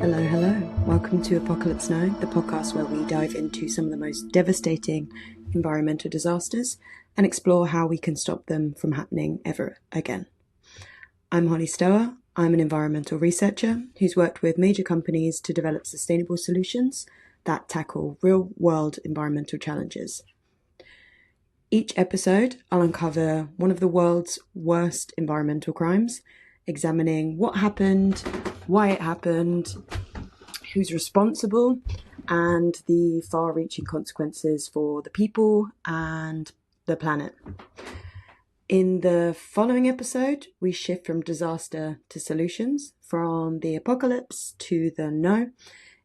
Hello, hello. Welcome to Apocalypse Now, the podcast where we dive into some of the most devastating environmental disasters and explore how we can stop them from happening ever again. I'm Holly Stower. I'm an environmental researcher who's worked with major companies to develop sustainable solutions that tackle real-world environmental challenges. Each episode, I'll uncover one of the world's worst environmental crimes, examining what happened, why it happened, who's responsible, and the far-reaching consequences for the people and the planet. In the following episode, we shift from disaster to solutions, from the apocalypse to the no,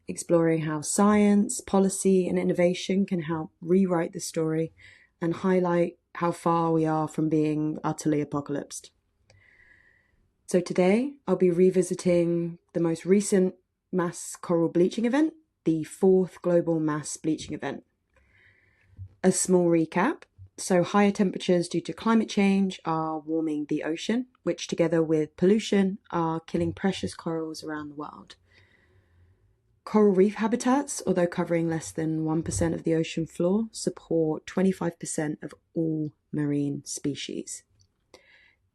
exploring how science, policy, and innovation can help rewrite the story and highlight how far we are from being utterly apocalypsed. So today, I'll be revisiting the most recent mass coral bleaching event, the fourth global mass bleaching event. A small recap. So higher temperatures due to climate change are warming the ocean, which together with pollution are killing precious corals around the world. Coral reef habitats, although covering less than 1% of the ocean floor, support 25% of all marine species.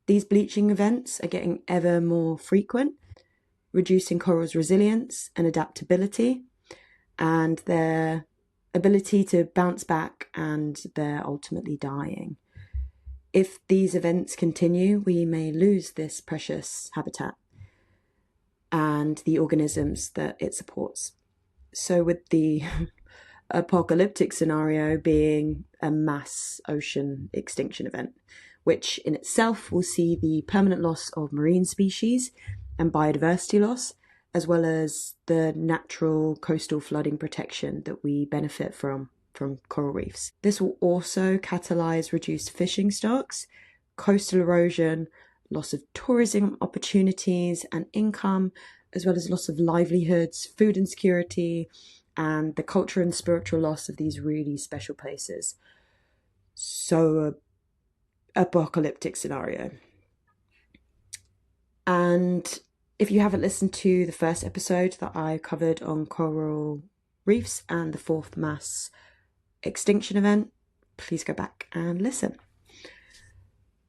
These bleaching events are getting ever more frequent, reducing corals' resilience and adaptability, and their ability to bounce back, and they're ultimately dying. If these events continue, we may lose this precious habitat and the organisms that it supports. So with the apocalyptic scenario being a mass ocean extinction event, which in itself will see the permanent loss of marine species and biodiversity loss, as well as the natural coastal flooding protection that we benefit from coral reefs. This will also catalyse reduced fishing stocks, coastal erosion, loss of tourism opportunities and income, as well as loss of livelihoods, food insecurity, and the culture and spiritual loss of these really special places. So, apocalyptic scenario. And if you haven't listened to the first episode that I covered on coral reefs and the fourth mass extinction event, please go back and listen.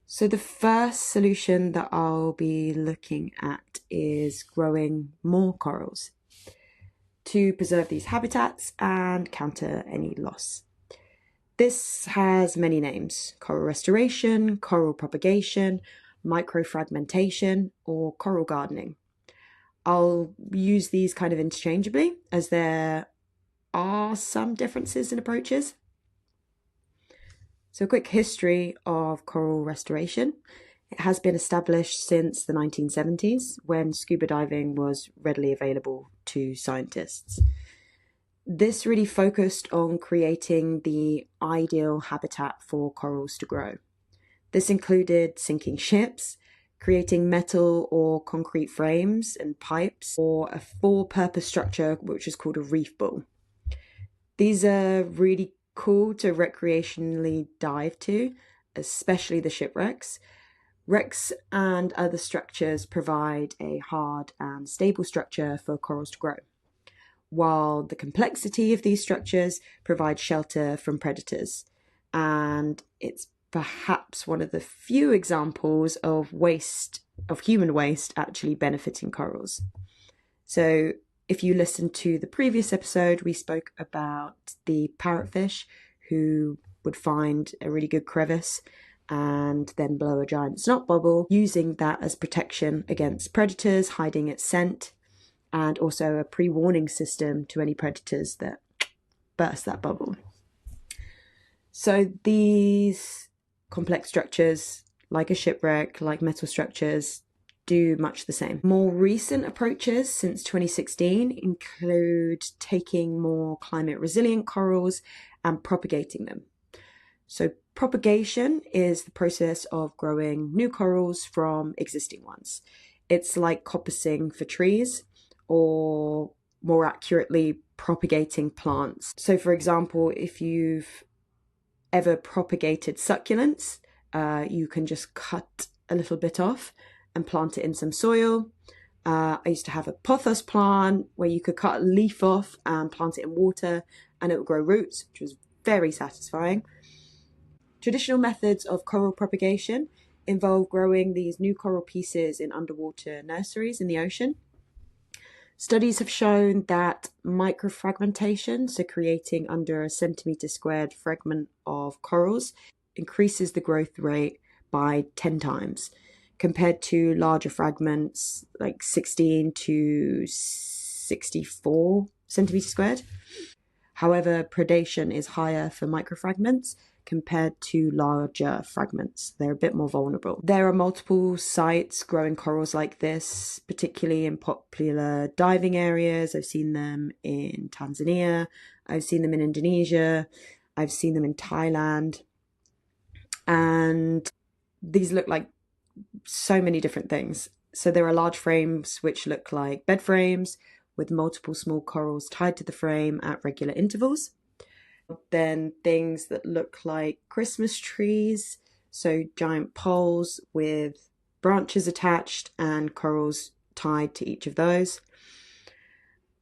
So the first solution that I'll be looking at is growing more corals to preserve these habitats and counter any loss. This has many names: coral restoration, coral propagation, microfragmentation, or coral gardening. I'll use these kind of interchangeably as there are some differences in approaches. So a quick history of coral restoration. It has been established since the 1970s when scuba diving was readily available to scientists. This really focused on creating the ideal habitat for corals to grow. This included sinking ships, creating metal or concrete frames and pipes, or a for-purpose structure which is called a reef ball. These are really cool to recreationally dive to, especially the shipwrecks. Wrecks and other structures provide a hard and stable structure for corals to grow, while the complexity of these structures provides shelter from predators. And it's perhaps one of the few examples of human waste actually benefiting corals. So if you listen to the previous episode, we spoke about the parrotfish who would find a really good crevice and then blow a giant snot bubble, using that as protection against predators, hiding its scent, and also a pre-warning system to any predators that burst that bubble. So these complex structures, like a shipwreck, like metal structures, do much the same. More recent approaches since 2016 include taking more climate resilient corals and propagating them. So propagation is the process of growing new corals from existing ones. It's like coppicing for trees, or more accurately, propagating plants. So for example, if you've ever propagated succulents, you can just cut a little bit off and plant it in some soil, I used to have a pothos plant where you could cut a leaf off and plant it in water and it would grow roots, which was very satisfying. Traditional methods of coral propagation involve growing these new coral pieces in underwater nurseries in the ocean. Studies have shown that microfragmentation, so creating under a centimetre squared fragment of corals, increases the growth rate by 10 times compared to larger fragments like 16 to 64 centimetres squared. However, predation is higher for microfragments compared to larger fragments. They're a bit more vulnerable. There are multiple sites growing corals like this, particularly in popular diving areas. I've seen them in Tanzania, I've seen them in Indonesia, I've seen them in Thailand. And these look like so many different things. So there are large frames which look like bed frames with multiple small corals tied to the frame at regular intervals. Then things that look like Christmas trees, so giant poles with branches attached and corals tied to each of those.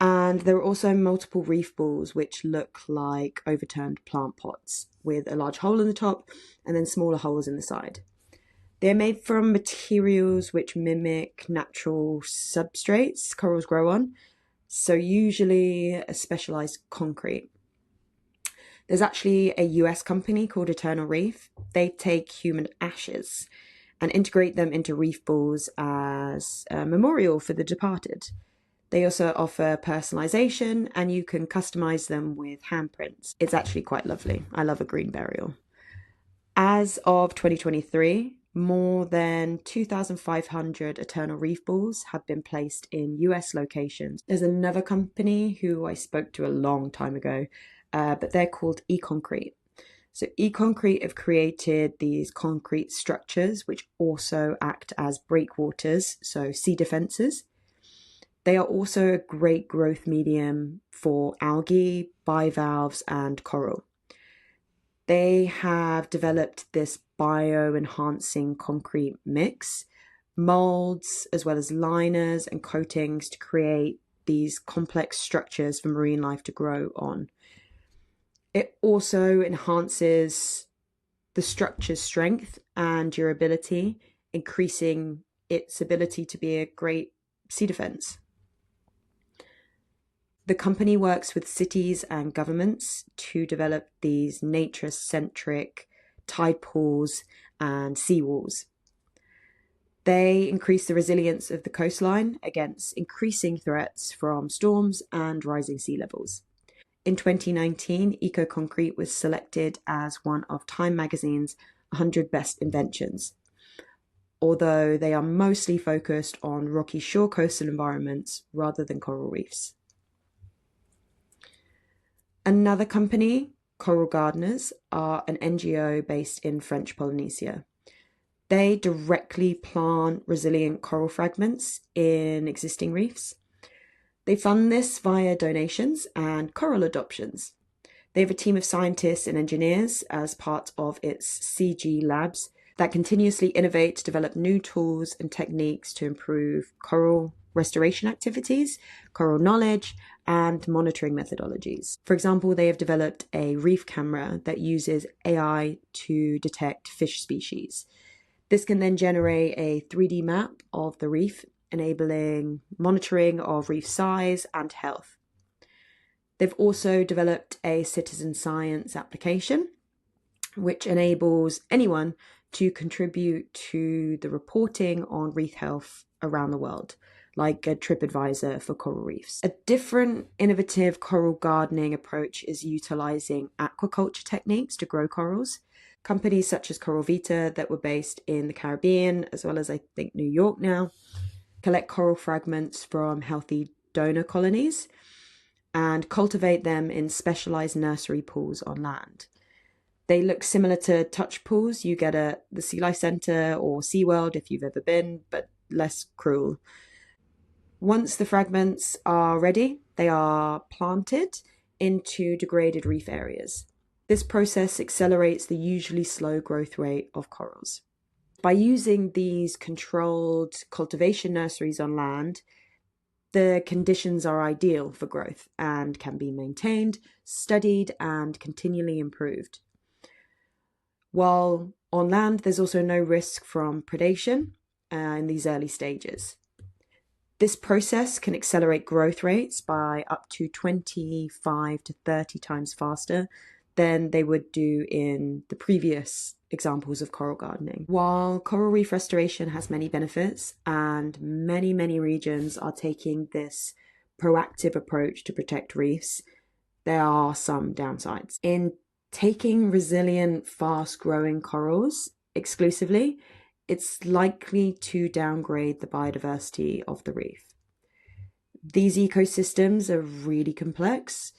And there are also multiple reef balls which look like overturned plant pots with a large hole in the top and then smaller holes in the side. They're made from materials which mimic natural substrates corals grow on, so usually a specialized concrete. There's actually a US company called Eternal Reef. They take human ashes and integrate them into reef balls as a memorial for the departed. They also offer personalization and you can customize them with handprints. It's actually quite lovely. I love a green burial. As of 2023, more than 2,500 Eternal Reef balls have been placed in US locations. There's another company who I spoke to a long time ago, but they're called eConcrete. So eConcrete have created these concrete structures which also act as breakwaters, so sea defenses. They are also a great growth medium for algae, bivalves, and coral. They have developed this bio-enhancing concrete mix, molds, as well as liners and coatings to create these complex structures for marine life to grow on. It also enhances the structure's strength and durability, increasing its ability to be a great sea defense. The company works with cities and governments to develop these nature-centric tide pools and seawalls. They increase the resilience of the coastline against increasing threats from storms and rising sea levels. In 2019, EcoConcrete was selected as one of Time magazine's 100 best inventions, although they are mostly focused on rocky shore coastal environments rather than coral reefs. Another company, Coral Gardeners, are an NGO based in French Polynesia. They directly plant resilient coral fragments in existing reefs. They fund this via donations and coral adoptions. They have a team of scientists and engineers as part of its CG labs that continuously innovate to develop new tools and techniques to improve coral restoration activities, coral knowledge, and monitoring methodologies. For example, they have developed a reef camera that uses AI to detect fish species. This can then generate a 3D map of the reef, enabling monitoring of reef size and health. They've also developed a citizen science application, which enables anyone to contribute to the reporting on reef health around the world, like a TripAdvisor for coral reefs. A different innovative coral gardening approach is utilizing aquaculture techniques to grow corals. Companies such as Coral Vita, that were based in the Caribbean, as well as I think New York now, collect coral fragments from healthy donor colonies and cultivate them in specialized nursery pools on land. They look similar to touch pools you get at the Sea Life Centre or SeaWorld if you've ever been, but less cruel. Once the fragments are ready, they are planted into degraded reef areas. This process accelerates the usually slow growth rate of corals. By using these controlled cultivation nurseries on land, the conditions are ideal for growth and can be maintained, studied, and continually improved. While on land, there's also no risk from predation in these early stages. This process can accelerate growth rates by up to 25 to 30 times faster than they would do in the previous examples of coral gardening. While coral reef restoration has many benefits and many regions are taking this proactive approach to protect reefs, there are some downsides. In taking resilient, fast-growing corals exclusively, it's likely to downgrade the biodiversity of the reef. These ecosystems are really complex.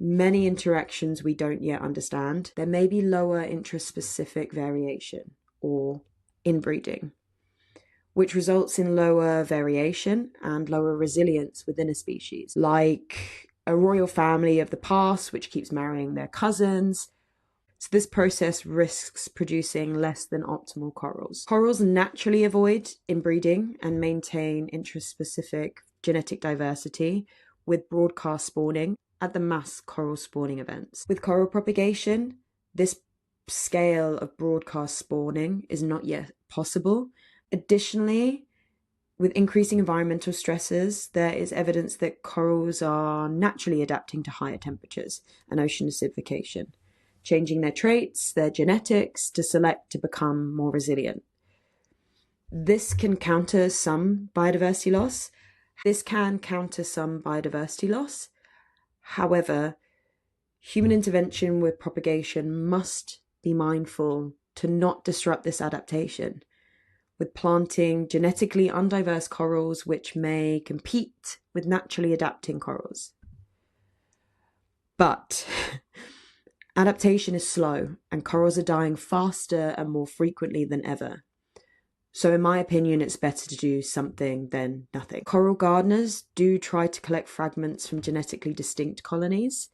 Many interactions we don't yet understand. There may be lower interest-specific variation or inbreeding, which results in lower variation and lower resilience within a species, like a royal family of the past, which keeps marrying their cousins. So this process risks producing less than optimal corals. Corals naturally avoid inbreeding and maintain interest-specific genetic diversity with broadcast spawning at the mass coral spawning events. With coral propagation, this scale of broadcast spawning is not yet possible. Additionally, with increasing environmental stresses, there is evidence that corals are naturally adapting to higher temperatures and ocean acidification, changing their traits, their genetics to select to become more resilient. This can counter some biodiversity loss. However, human intervention with propagation must be mindful to not disrupt this adaptation, with planting genetically undiverse corals which may compete with naturally adapting corals. But adaptation is slow and corals are dying faster and more frequently than ever. So in my opinion, it's better to do something than nothing. Coral gardeners do try to collect fragments from genetically distinct colonies,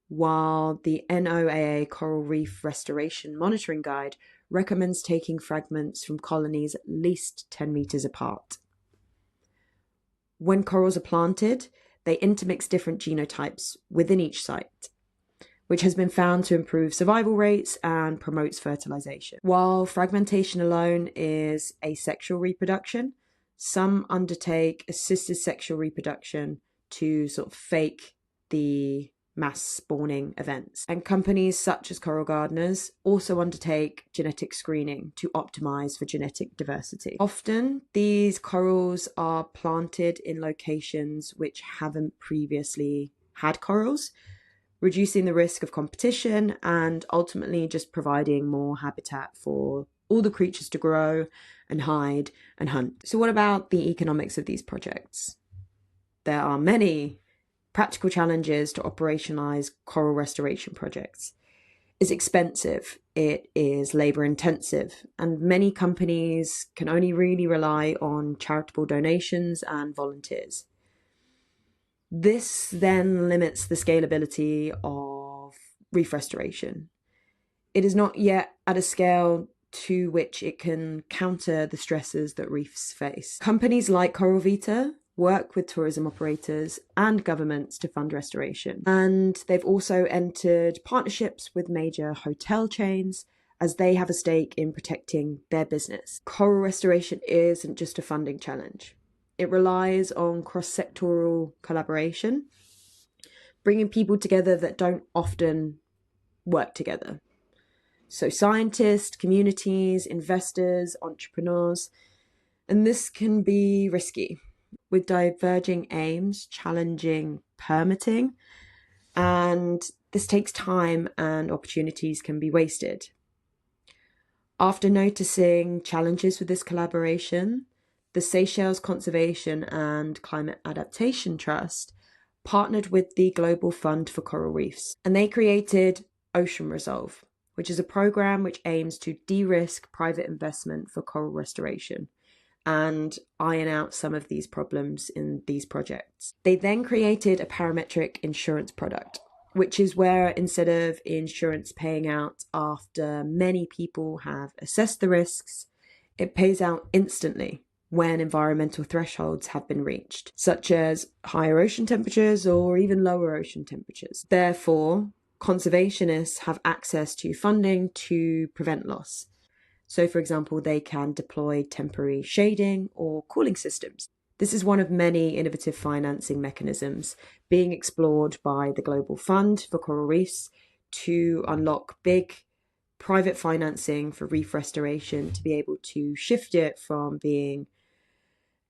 while the NOAA Coral Reef Restoration Monitoring Guide recommends taking fragments from colonies at least 10 meters apart. When corals are planted, they intermix different genotypes within each site, which has been found to improve survival rates and promotes fertilization. While fragmentation alone is asexual reproduction, some undertake assisted sexual reproduction to sort of fake the mass spawning events. And companies such as Coral Gardeners also undertake genetic screening to optimize for genetic diversity. Often, these corals are planted in locations which haven't previously had corals, reducing the risk of competition and ultimately just providing more habitat for all the creatures to grow and hide and hunt. So what about the economics of these projects? There are many practical challenges to operationalize coral restoration projects. It's expensive, it is labor intensive, and many companies can only really rely on charitable donations and volunteers. This then limits the scalability of reef restoration. It is not yet at a scale to which it can counter the stresses that reefs face. Companies like Coral Vita work with tourism operators and governments to fund restoration. And they've also entered partnerships with major hotel chains as they have a stake in protecting their business. Coral restoration isn't just a funding challenge. It relies on cross-sectoral collaboration, bringing people together that don't often work together. So scientists, communities, investors, entrepreneurs, and this can be risky, with diverging aims, challenging permitting, and this takes time and opportunities can be wasted. After noticing challenges with this collaboration, the Seychelles Conservation and Climate Adaptation Trust partnered with the Global Fund for Coral Reefs, and they created Ocean Resolve, which is a program which aims to de-risk private investment for coral restoration and iron out some of these problems in these projects. They then created a parametric insurance product, which is where instead of insurance paying out after many people have assessed the risks, It pays out instantly when environmental thresholds have been reached, such as higher ocean temperatures or even lower ocean temperatures. Therefore, conservationists have access to funding to prevent loss. So, for example, they can deploy temporary shading or cooling systems. This is one of many innovative financing mechanisms being explored by the Global Fund for Coral Reefs to unlock big private financing for reef restoration, to be able to shift it from being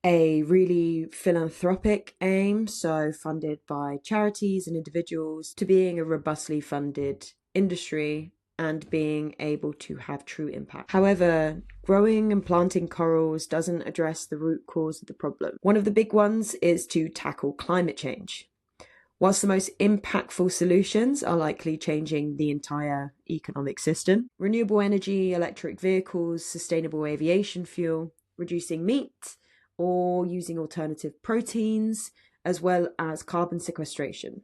a really philanthropic aim, so funded by charities and individuals, to being a robustly funded industry and being able to have true impact. However, growing and planting corals doesn't address the root cause of the problem. One of the big ones is to tackle climate change. Whilst the most impactful solutions are likely changing the entire economic system, renewable energy, electric vehicles, sustainable aviation fuel, reducing meat, or using alternative proteins, as well as carbon sequestration.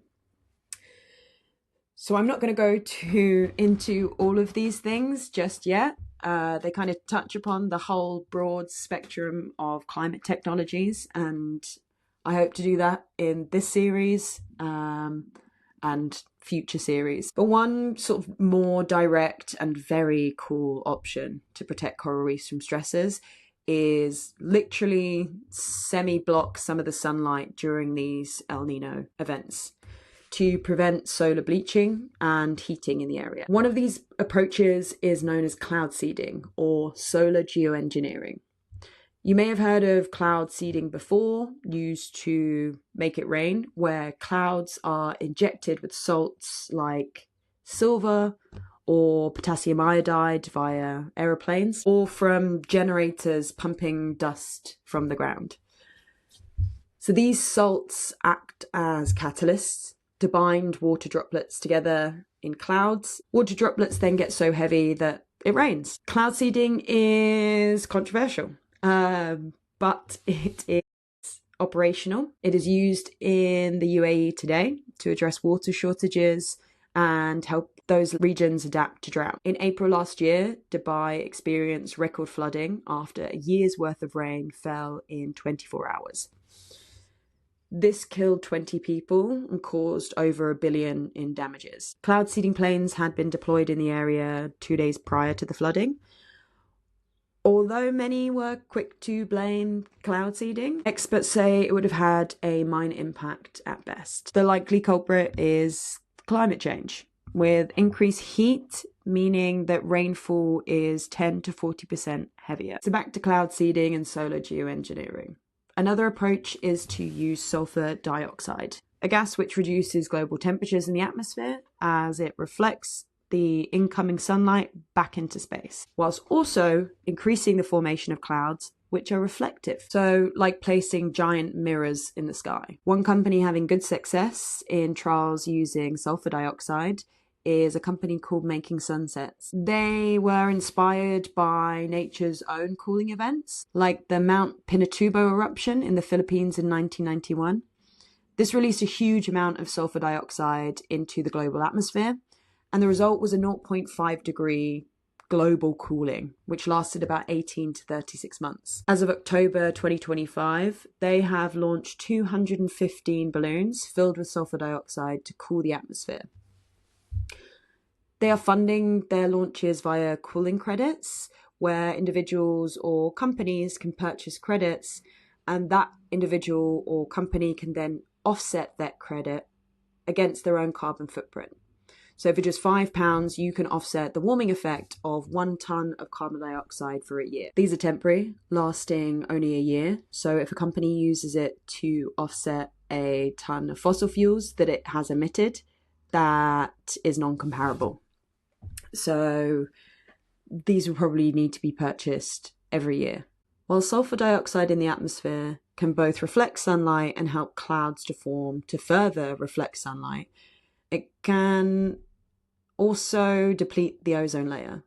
So I'm not going to go into all of these things just yet. They kind of touch upon the whole broad spectrum of climate technologies, and I hope to do that in this series and future series. But one sort of more direct and very cool option to protect coral reefs from stressors is literally semi-block some of the sunlight during these El Nino events to prevent solar bleaching and heating in the area. One of these approaches is known as cloud seeding or solar geoengineering. You may have heard of cloud seeding before, used to make it rain, where clouds are injected with salts like silver or potassium iodide via aeroplanes, or from generators pumping dust from the ground. So these salts act as catalysts to bind water droplets together in clouds. Water droplets then get so heavy that it rains. Cloud seeding is controversial, but it is operational. It is used in the UAE today to address water shortages and help those regions adapt to drought. In April last year, Dubai experienced record flooding after a year's worth of rain fell in 24 hours. This killed 20 people and caused over $1 billion in damages. Cloud seeding planes had been deployed in the area 2 days prior to the flooding. Although many were quick to blame cloud seeding, experts say it would have had a minor impact at best. The likely culprit is climate change, with increased heat meaning that rainfall is 10 to 40% heavier. So back to cloud seeding and solar geoengineering. Another approach is to use sulfur dioxide, a gas which reduces global temperatures in the atmosphere as it reflects the incoming sunlight back into space, whilst also increasing the formation of clouds which are reflective. So like placing giant mirrors in the sky. One company having good success in trials using sulfur dioxide is a company called Making Sunsets. They were inspired by nature's own cooling events, like the Mount Pinatubo eruption in the Philippines in 1991. This released a huge amount of sulfur dioxide into the global atmosphere, and the result was a 0.5 degree global cooling, which lasted about 18 to 36 months. As of October 2025, they have launched 215 balloons filled with sulfur dioxide to cool the atmosphere. They are funding their launches via cooling credits, where individuals or companies can purchase credits, and that individual or company can then offset that credit against their own carbon footprint. So for just £5, you can offset the warming effect of 1 tonne of carbon dioxide for a year. These are temporary, lasting only a year. So if a company uses it to offset a tonne of fossil fuels that it has emitted, that is non-comparable. So these will probably need to be purchased every year. While sulfur dioxide in the atmosphere can both reflect sunlight and help clouds to form to further reflect sunlight, it can also deplete the ozone layer.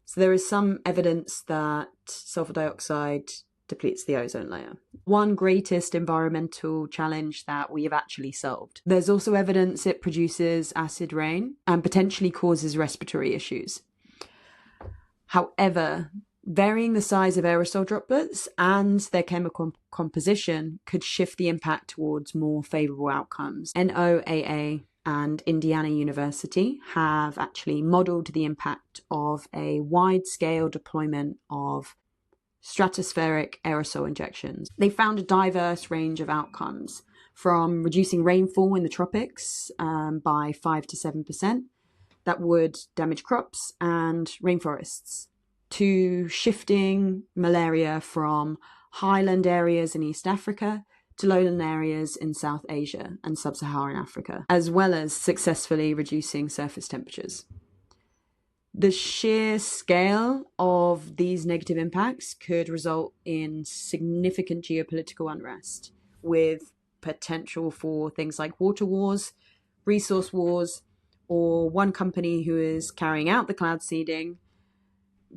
So there is some evidence that sulfur dioxide depletes the ozone layer. One greatest environmental challenge that we have actually solved. There's also evidence it produces acid rain and potentially causes respiratory issues. However, Varying the size of aerosol droplets and their chemical composition could shift the impact towards more favourable outcomes. NOAA and Indiana University have actually modelled the impact of a wide-scale deployment of stratospheric aerosol injections. They found a diverse range of outcomes, from reducing rainfall in the tropics by 5 to 7% that would damage crops and rainforests, to shifting malaria from highland areas in East Africa to lowland areas in South Asia and Sub-Saharan Africa, as well as successfully reducing surface temperatures. The sheer scale of these negative impacts could result in significant geopolitical unrest, with potential for things like water wars, resource wars, or one company who is carrying out the cloud seeding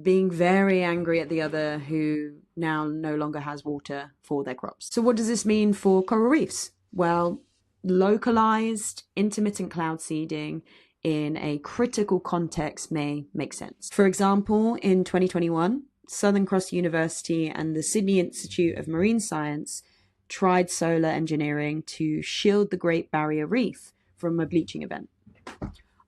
being very angry at the other who now no longer has water for their crops. So what does this mean for coral reefs? Well, localized intermittent cloud seeding in a critical context may make sense. For example, in 2021, Southern Cross University and the Sydney Institute of Marine Science tried solar engineering to shield the Great Barrier Reef from a bleaching event.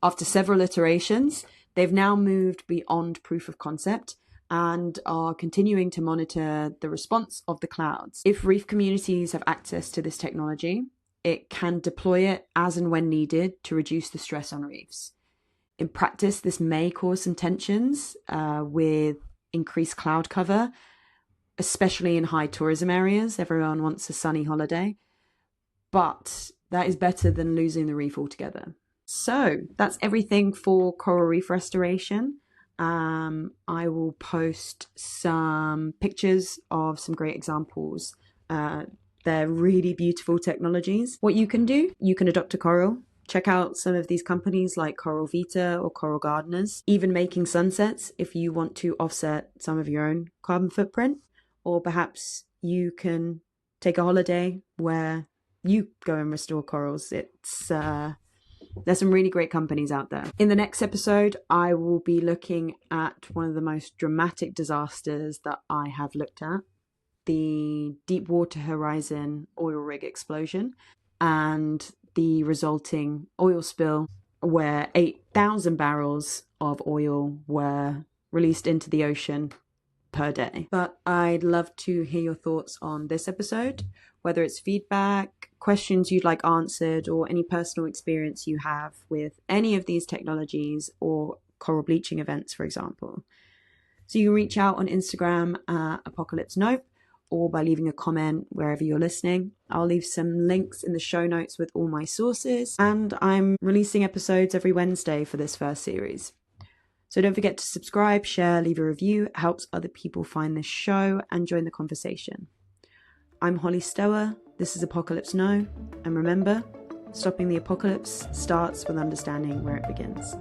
After several iterations, they've now moved beyond proof of concept and are continuing to monitor the response of the clouds. If reef communities have access to this technology, it can deploy it as and when needed to reduce the stress on reefs. In practice, this may cause some tensions with increased cloud cover, especially in high tourism areas. Everyone wants a sunny holiday, but that is better than losing the reef altogether. So that's everything for coral reef restoration. I will post some pictures of some great examples. They're really beautiful technologies. What you can do, you can adopt a coral. Check out some of these companies like Coral Vita or Coral Gardeners, even making sunsets if you want to offset some of your own carbon footprint. Or perhaps you can take a holiday where you go and restore corals. There's some really great companies out there. In the next episode, I will be looking at one of the most dramatic disasters that I have looked at, the Deepwater Horizon oil rig explosion and the resulting oil spill, where 8,000 barrels of oil were released into the ocean per day. But I'd love to hear your thoughts on this episode, whether it's feedback, questions you'd like answered, or any personal experience you have with any of these technologies or coral bleaching events, for example. So you can reach out on Instagram at Apocalypse Nope, or by leaving a comment wherever you're listening. I'll leave some links in the show notes with all my sources, and I'm releasing episodes every Wednesday for this first series. So don't forget to subscribe, share, leave a review. It helps other people find this show and join the conversation. I'm Holly Stower. This is Apocalypse No. And remember, stopping the apocalypse starts with understanding where it begins.